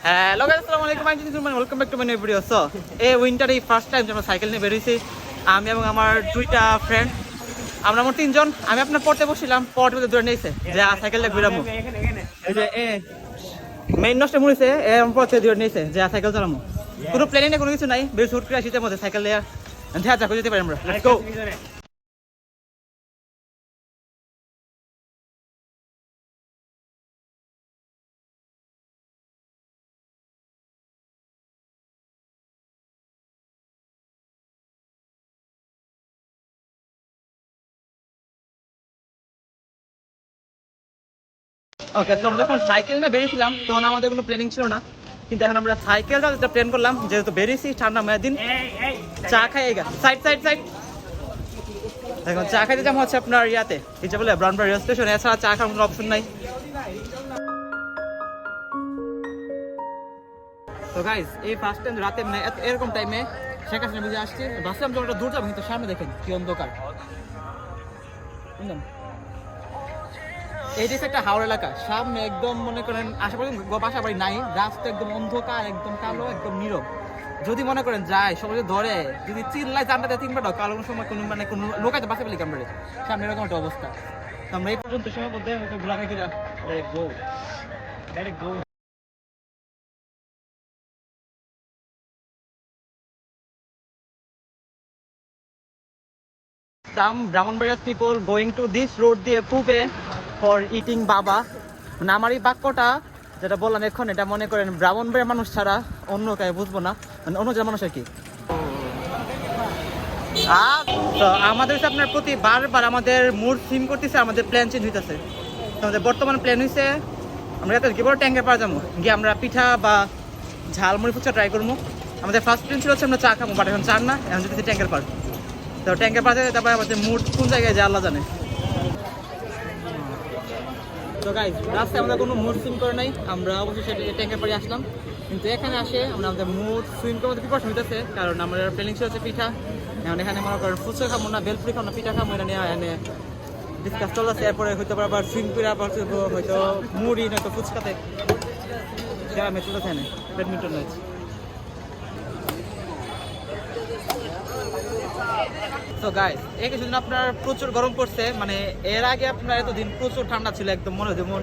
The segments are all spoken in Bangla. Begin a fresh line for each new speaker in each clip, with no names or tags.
হ্যালো গাইস, আসসালামু আলাইকুম। Welcome back to my new video. So এই উইন্টারে ফার্স্ট টাইম আমরা সাইকেল নিয়ে বেরিয়েছি, আমি এবং আমার দুইটা ফ্রেন্ড। আমরা মোট তিনজন। আমি আপনার পড়তে বসছিলাম, পড়তে মধ্যে দূরে নিয়েছে যে সাইকেলটা ঘুরামো। এই যে মেইন নষ্ট মুড়িছে এরকম পথে দূরে নিয়েছে যে সাইকেল চালামো। কোনো প্ল্যানিং নেই, কোনো কিছু নাই। বেশ হুট করে শীতের মধ্যে সাইকেল নিয়ে ঝাঁঝা করে যেতে পারি আমরা। Let's go. ওকে, তো আমরা যখন সাইকেল নিয়ে বেরিয়েছিলাম তখন আমাদের কোনো প্ল্যানিং ছিল না, কিন্তু এখন আমরা সাইকেলটা যেটা প্ল্যান করলাম, যেহেতু বেরিয়েছি ঠান্ডা মেয়ের দিন, চা খাই গা সাইড সাইড সাইড। এখন চা খাইতে যেমন হচ্ছে আপনার ইয়াতে এই যে বলে ব্রাউনবাড়ি রেল স্টেশন, এছাড়া চা খাওয়ার কোনো অপশন নাই। তো গাইস, এই ফার্স্ট টাইম রাতে মানে এরকম টাইমে শেখ হাসিনা বুঝে আসছে, ভাবছিলাম যে ওটা দূর যাবো, কিন্তু সামনে দেখেন কি অন্ধকার। বুঝলাম এইটা একটা হাওড় এলাকা, সামনে একদম মনে করেন আশেপাশে বাসা বাড়ি নাই, রাস্তা একদম অন্ধকার, একদম কালো, একদম নীরব। যদি মনে করেন যায় সবাই ধরে, যদি চিল্লায় জানটা তিনবার দাও, কালো সময় কোনো মানে কোনো লোকাইতে বাসা পেলে ক্যামেরা সামনে এরকম একটা অবস্থা। আমরা এই পর্যন্ত সময় মধ্যে হয়তো ঘোরাঘুরি কিনা direct go. Some Brahmanbaria people going to this road দিয়ে পূবে for eating baba। মানে আমার এই বাক্যটা যেটা বললাম এখন, এটা মনে করেন ব্রাহ্মণবাড়িয়ার মানুষ ছাড়া অন্য কাউকে বুঝবো না, মানে অন্য যে মানুষ আর কি। তো আমাদের আপনার প্রতি বারবার আমাদের মুড সিম করতেছে, আমাদের প্ল্যান চেঞ্জ হইতেছে। আমাদের বর্তমান প্ল্যান হয়েছে আমরা এত কি বড় ট্যাঙ্কে পাওয়া যাবো গিয়ে আমরা পিঠা বা ঝালমুড়ি ফুচকা ট্রাই করবো। আমাদের ফার্স্ট প্ল্যান ছিল হচ্ছে আমরা চা খাবো, বাট এখন চার না, এখন যদি ট্যাঙ্কের পার। তো ট্যাঙ্কের পাশে তারপরে আমাদের মুড কোন জায়গায় যায় আল্লাহ জানে। তো গাইস, রাস্তায় আমরা কোনো মুড সুইম করে নাই, আমরা অবশ্যই সেটা ট্যাঙ্কের পাড়ে আসলাম। কিন্তু এখানে আসে আমরা আমাদের মুড সুইম করার মধ্যে প্রিপারেশন হইতেছে, কারণ আমাদের প্ল্যানিং ছিল হচ্ছে পিঠা। এখন এখানে মনে করেন ফুচকা খাবো না, বেলপুরি খাবো না, পিঠা খাবো, এটা নিয়ে এখানে ডিসকাস চলতেছে। এরপরে হয়তো আবার সুইম করে আবার হয়তো মুড়ি নয়তো ফুচকাতে যারা ম্যাচ চলতেছে এখানে ব্যাডমিন্টন ম্যাচ। তো গাইস, এই কিছুদিন আপনার প্রচুর গরম পড়ছে, মানে এর আগে আপনার এতদিন প্রচুর ঠান্ডা ছিল, একদম মনে হয় যেমন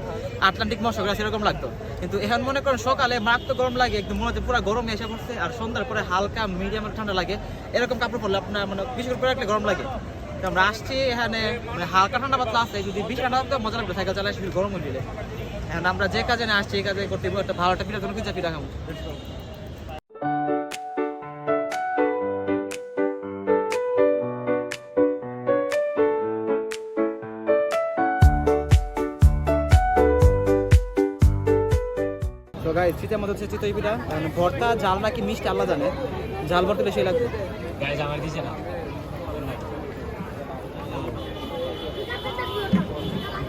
আটলান্টিক মহাসাগর সেরকম লাগতো। কিন্তু এখন মনে করেন সকালে মারাত্মক গরম লাগে, একদম মনে হচ্ছে পুরো গরম এসে পড়ছে, আর সন্ধ্যার পরে হালকা মিডিয়ামের ঠান্ডা লাগে। এরকম কাপড় পরলে আপনার মানে বিশেষ করে রাখলে গরম লাগে। তো আমরা আসছি এখানে মানে হালকা ঠান্ডা পাতলা আছে, যদি বেশি ঠান্ডা লাগতো মজা লাগবে সাইকেল চালায়, শুধু গরম হয়ে দিলে। এখন আমরা যে কাজে না আসছি এই কাজে করতে একটা ভালো একটা পিঠা, কিছু পিঠা খাবো। তো গাইস, শীতের মধ্যে হচ্ছে চিতই পিঠা, ভর্তা ঝাল নাকি মিষ্টি আল্লাহ জানে, ঝাল ভর্তা বেশি লাগবে। গাইস আমার দিছে না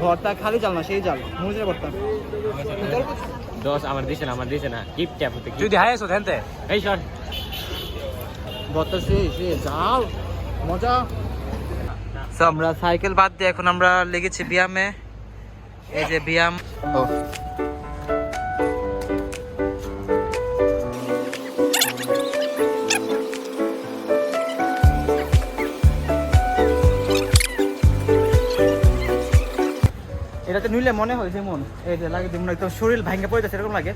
ভর্তা, খালি জাল না, সেই জাল মরিচের ভর্তা।
দোষ আমার দিছে না, গিফট ট্যাপ হতে তুই দেখাই আছো দেনতে এই সর
ভর্তা সে জাল মজা। তো আমরা সাইকেল বাদ দিয়ে এখন আমরা লেগেছি ব্যায়ামে। এই যে ব্যায়াম, এটাতে নিলে মনে হয় যেমন এই যে লাগে যেমন একদম শরীর ভাঙে পড়ে যাচ্ছে এরকম লাগে।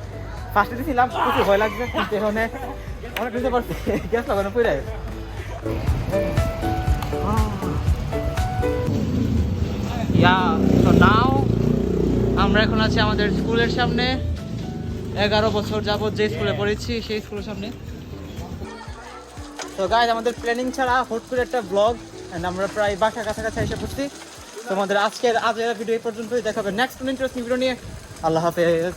ফার্স্টে দিয়েছিলাম প্রচুর ভয় লাগছে, কিন্তু এখানে অনেক বুঝতে পারছি গ্যাস লাগানো পড়ে যায়। তো নাও আমরা এখন আছি আমাদের স্কুলের সামনে, 11 বছর যাবত যে স্কুলে পড়েছি সেই স্কুলের সামনে। তো গাইস, আমাদের প্ল্যানিং ছাড়া হুট করে একটা ব্লগ, আমরা প্রায় বাসার কাছাকাছি এসে পড়ছি। তোমাদের আজকের ভিডিও এই পর্যন্তই, দেখাবে নেক্সট ইন্টারেস্টিং ভিডিও নিয়ে। আল্লাহ হাফেজ।